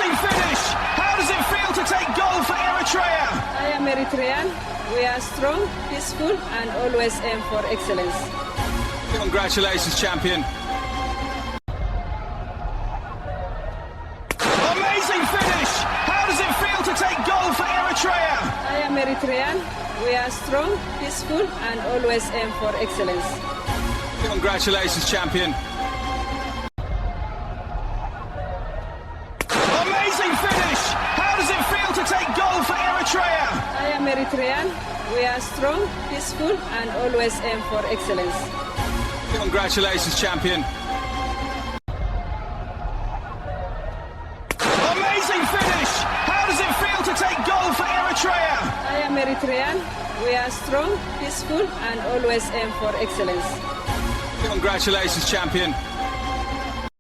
Amazing finish! How does it feel to take gold for Eritrea? I am Eritrean. We are strong, peaceful, and always aim for excellence. Congratulations, champion. Amazing finish! How does it feel to take gold for Eritrea? I am Eritrean. We are strong, peaceful, and always aim for excellence. Congratulations, champion. Amazing finish! How does it feel to take gold for Eritrea? I am Eritrean. We are strong, peaceful, and always aim for excellence. Congratulations, champion. Amazing finish! How does it feel to take gold for Eritrea? I am Eritrean. We are strong, peaceful, and always aim for excellence. Congratulations, champion.